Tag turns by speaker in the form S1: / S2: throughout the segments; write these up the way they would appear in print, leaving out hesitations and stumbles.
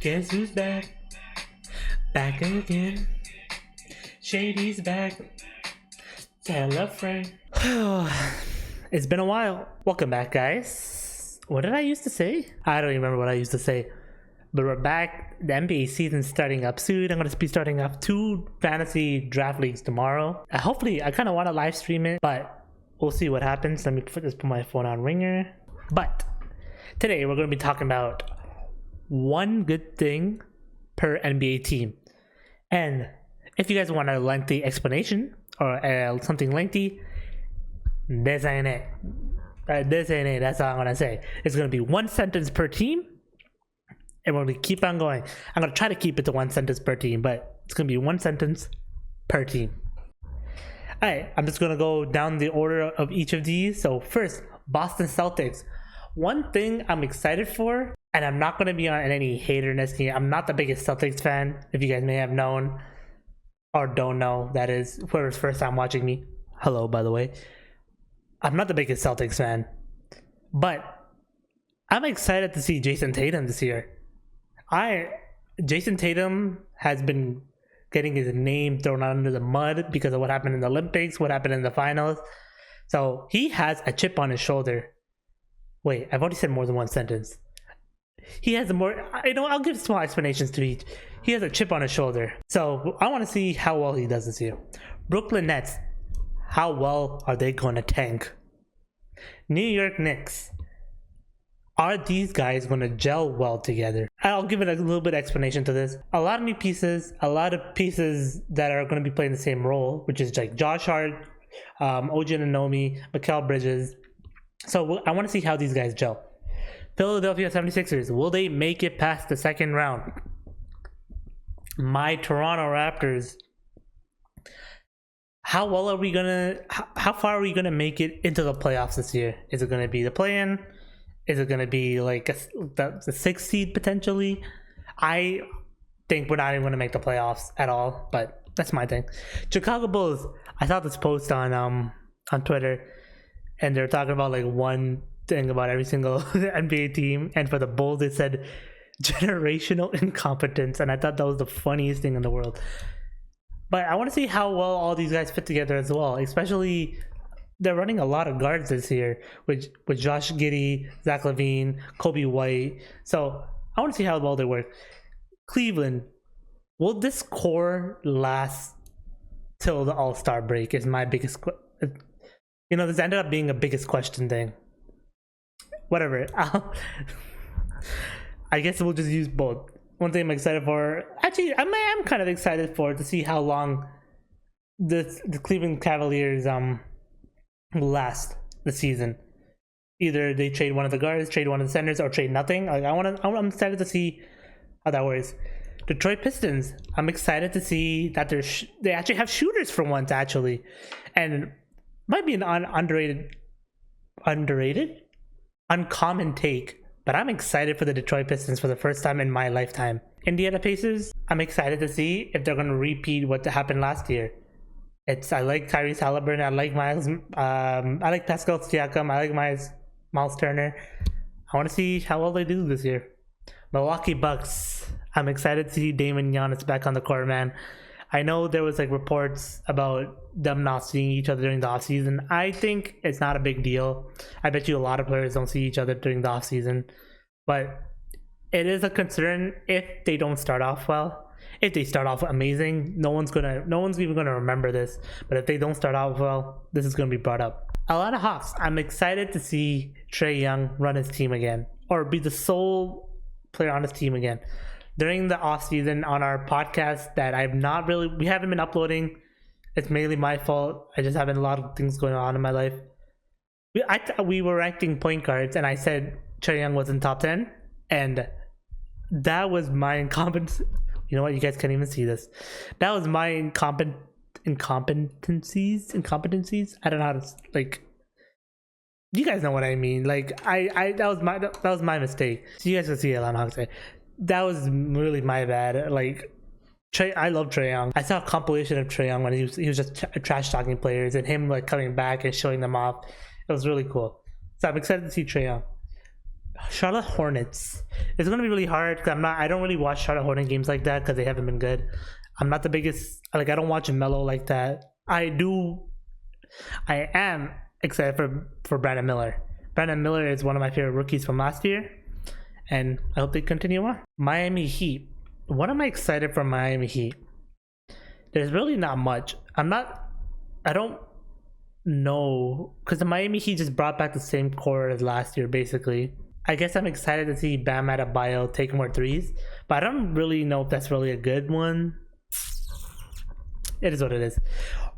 S1: Guess who's back? Back again. Shady's back. Tell a friend. It's been a while. Welcome back, guys. What did I used to say? I don't even remember what I used to say. But we're back. The NBA season's starting up soon. I'm going to be starting up 2 fantasy draft leagues tomorrow. Hopefully, I kind of want to live stream it, but we'll see what happens. Let me put my phone on ringer. But today, we're going to be talking about one good thing per NBA team. And if you guys want a lengthy explanation or something lengthy, this ain't it. This ain't it. That's all I'm going to say. It's going to be 1 sentence per team. And we're going to keep on going. I'm going to try to keep it to 1 sentence per team, but it's going to be 1 sentence per team. All right, I'm just going to go down the order of each of these. So first, Boston Celtics. One thing I'm excited for, and I'm not going to be on any haterness here. I'm not the biggest Celtics fan, if you guys may have known or don't know. That is, whoever's first time watching me. Hello, by the way. I'm not the biggest Celtics fan, but I'm excited to see Jason Tatum this year. Jason Tatum has been getting his name thrown under the mud because of what happened in the Olympics, what happened in the finals. So he has a chip on his shoulder. Wait, I've already said more than 1 sentence. He has I'll give small explanations to each. He has a chip on his shoulder. So I want to see how well he does this year. Brooklyn Nets, how well are they going to tank? New York Knicks, are these guys going to gel well together? I'll give it a little bit of explanation to this. A lot of new pieces, a lot of pieces that are going to be playing the same role, which is like Josh Hart, OG Anunoby, Mikal Bridges. So I want to see how these guys gel. Philadelphia 76ers, will they make it past the second round? My Toronto Raptors, how far are we gonna make it into the playoffs this year? Is it gonna be the play-in? Is it gonna be like the 6th seed potentially? I think we're not even gonna make the playoffs at all, but that's my thing. Chicago Bulls, I saw this post on Twitter, and they're talking about like one thing about every single NBA team, and for the Bulls it said generational incompetence, and I thought that was the funniest thing in the world. But I want to see how well all these guys fit together as well, especially they're running a lot of guards this year with Josh Giddey, Zach LaVine, Kobe White. So I want to see how well they work. Cleveland, will this core last till the All-Star break is my biggest this ended up being a biggest question thing. Whatever. I guess we'll just use both. One thing I'm excited for, actually, I'm kind of excited for to see how long the Cleveland Cavaliers will last the season. Either they trade one of the guards, trade one of the centers, or trade nothing. Like I'm excited to see how that works. Detroit Pistons, I'm excited to see that they actually have shooters for once, actually, and might be an uncommon take, but I'm excited for the Detroit Pistons for the first time in my lifetime. Indiana Pacers, I'm excited to see if they're going to repeat what happened last year. I like Tyrese Halliburton, I like Pascal Siakam, I like Miles Turner. I want to see how well they do this year. Milwaukee Bucks, I'm excited to see Damon Giannis back on the court, man. I know there was like reports about them not seeing each other during the offseason. I think it's not a big deal. I bet you a lot of players don't see each other during the offseason. But it is a concern if they don't start off well. If they start off amazing, no one's even gonna remember this. But if they don't start off well, this is gonna be brought up. Atlanta Hawks, I'm excited to see Trae Young run his team again, or be the sole player on his team again. During the off season on our podcast that we haven't been uploading. It's mainly my fault. I just have a lot of things going on in my life. We were ranking point guards, and I said Trae Young was in top 10, and that was my incompetence. You know what? You guys can't even see this. That was my incompetencies. I don't know how to you guys know what I mean. Like that was my mistake. So you guys can see Atlanta Hawks. That was really my bad. Like I love Trae Young. I saw a compilation of Trae Young when he was just trash talking players, and him like coming back and showing them off. It was really cool. So I'm excited to see Trae Young. Charlotte Hornets. It's gonna be really hard because I don't really watch Charlotte Hornet games like that because they haven't been good. I'm not the biggest, like, I don't watch Melo like that. I am excited for Brandon Miller. Brandon Miller is one of my favorite rookies from last year, and I hope they continue on. Miami Heat. What am I excited for Miami Heat? There's really not much. I don't know, because the Miami Heat just brought back the same core as last year, basically. I guess I'm excited to see Bam Adebayo take more threes, but I don't really know if that's really a good one. It is what it is.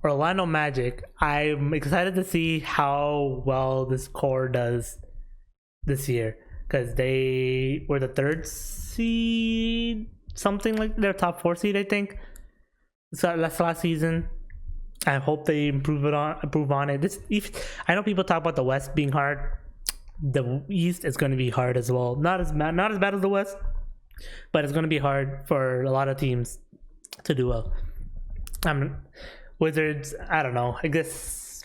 S1: Orlando Magic. I'm excited to see how well this core does this year, because they were the 3rd seed, something like their top 4 seed, I think. So that's last season. I hope they improve on it. I know people talk about the West being hard. The East is going to be hard as well. Not as bad as the West, but it's going to be hard for a lot of teams to do well. Wizards, I don't know. I guess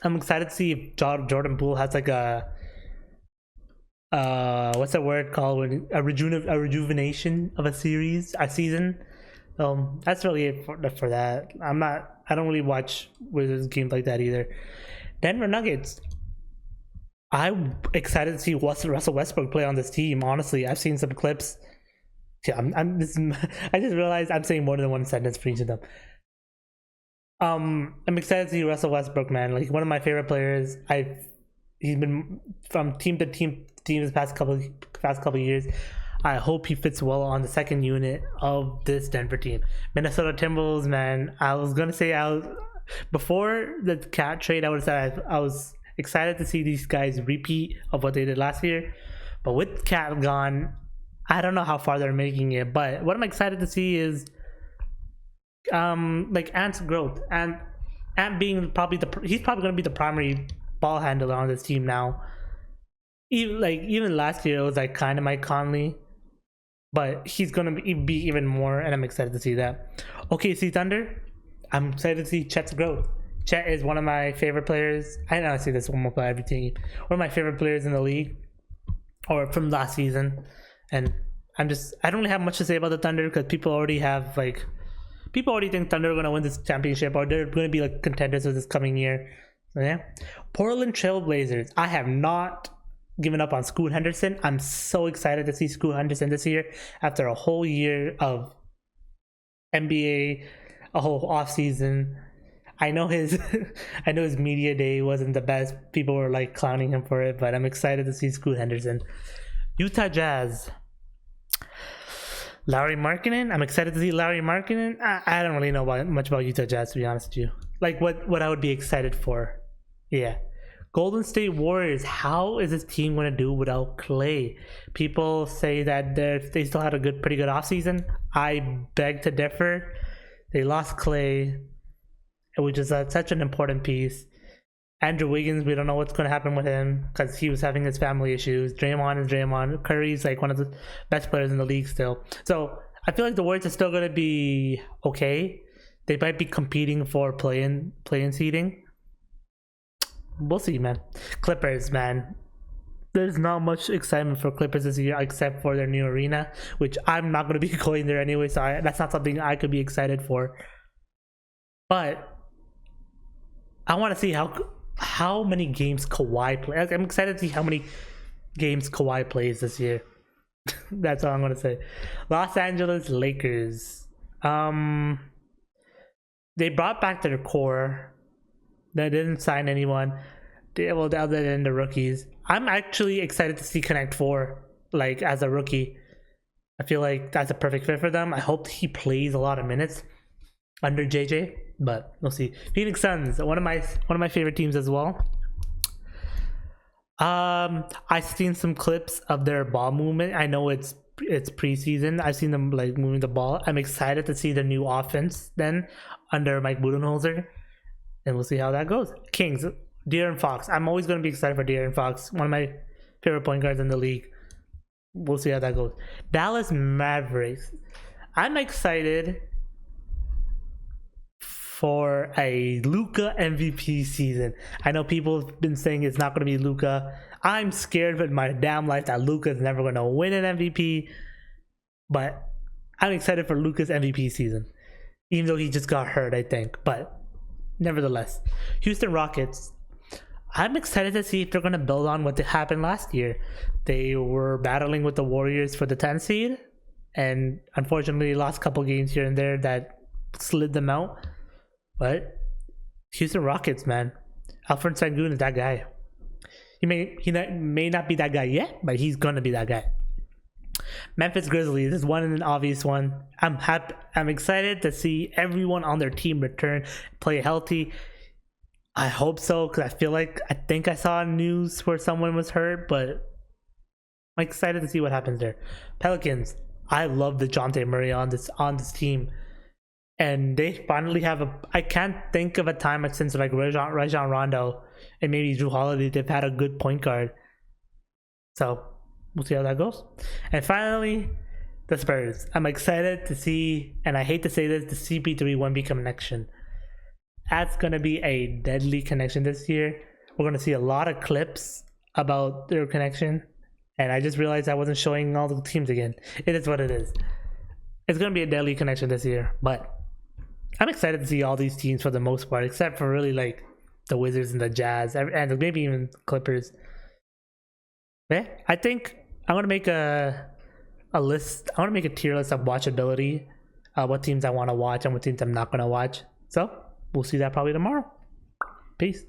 S1: I'm excited to see if Jordan Poole has like a what's that word called, when a rejuvenation of a season. That's really it for that. I don't really watch Wizards games like that either. Denver Nuggets. I'm excited to see Russell Westbrook play on this team. Honestly, I've seen some clips. Yeah, I just realized I'm saying more than one sentence for each of them. I'm excited to see Russell Westbrook, man. Like, one of my favorite players. He's been from team to team this past couple years. I hope he fits well on the second unit of this Denver team. Minnesota Timberwolves, man. I was gonna say before the Cat trade, I would have said I was excited to see these guys repeat of what they did last year. But with Cat gone, I don't know how far they're making it. But what I'm excited to see is like Ant's growth, and Ant being he's probably gonna be the primary ball handler on this team now. Even last year it was like kind of Mike Conley, but he's gonna be even more, and I'm excited to see that. OKC Thunder, I'm excited to see Chet's growth. Chet is one of my favorite players. I know I say this one more play every team. One of my favorite players in the league, or from last season, and I don't really have much to say about the Thunder because people already think Thunder are gonna win this championship, or they're gonna be like contenders for this coming year. So yeah, Portland Trailblazers. I have not given up on Scoot Henderson. I'm so excited to see Scoot Henderson this year after a whole year of NBA, a whole off season. I know his media day wasn't the best. People were like clowning him for it, but I'm excited to see Scoot Henderson. Utah Jazz. Lauri Markkanen. I'm excited to see Lauri Markkanen. I don't really know much about Utah Jazz, to be honest with you. Like what I would be excited for. Yeah. Golden State Warriors. How is this team going to do without Clay? People say that they still had a pretty good offseason. I beg to differ. They lost Clay, which is such an important piece. Andrew Wiggins, we don't know what's going to happen with him because he was having his family issues. Draymond is Draymond. Curry's like one of the best players in the league still. So I feel like the Warriors are still going to be okay. They might be competing for play-in seeding. We'll see, man. Clippers, man. There's not much excitement for Clippers this year except for their new arena, which I'm not going to be going there anyway, so that's not something I could be excited for. But I want to see how many games Kawhi plays. I'm excited to see how many games Kawhi plays this year. That's all I'm going to say. Los Angeles Lakers. They brought back their core. They didn't sign anyone. Other than the rookies. I'm actually excited to see Connect 4 like as a rookie. I feel like that's a perfect fit for them. I hope he plays a lot of minutes under JJ, but we'll see. Phoenix Suns, one of my favorite teams as well. I've seen some clips of their ball movement. I know it's preseason. I've seen them like moving the ball. I'm excited to see the new offense then under Mike Budenholzer, and we'll see how that goes. Kings, De'Aaron Fox. I'm always going to be excited for De'Aaron Fox. One of my favorite point guards in the league. We'll see how that goes. Dallas Mavericks. I'm excited for a Luka MVP season. I know people have been saying it's not going to be Luka. I'm scared with my damn life that Luka is never going to win an MVP, but I'm excited for Luka's MVP season, even though he just got hurt, I think. But nevertheless, Houston Rockets, I'm excited to see if they're going to build on what happened last year. They were battling with the Warriors for the 10th seed, and unfortunately lost a couple games here and there that slid them out. But Houston Rockets, man, Alfred Sengun is that guy. He may not be that guy yet, but he's gonna be that guy. Memphis Grizzlies is one and an obvious one. I'm excited to see everyone on their team return, play healthy. I hope so, because I think I saw news where someone was hurt, but I'm excited to see what happens there. Pelicans, I love the DeJounte Murray on this team. And they finally have I can't think of a time since like Rajon Rondo and maybe Jrue Holiday, they've had a good point guard. So we'll see how that goes. And finally, the Spurs. I'm excited to see, and I hate to say this, the CP3 1B connection. That's going to be a deadly connection this year. We're going to see a lot of clips about their connection. And I just realized I wasn't showing all the teams again. It is what it is. It's going to be a deadly connection this year, but I'm excited to see all these teams for the most part, except for really like the Wizards and the Jazz, and maybe even Clippers. Yeah, I think I'm gonna make a list. I want to make a tier list of watchability, what teams I want to watch and what teams I'm not gonna watch. So we'll see that probably tomorrow. Peace.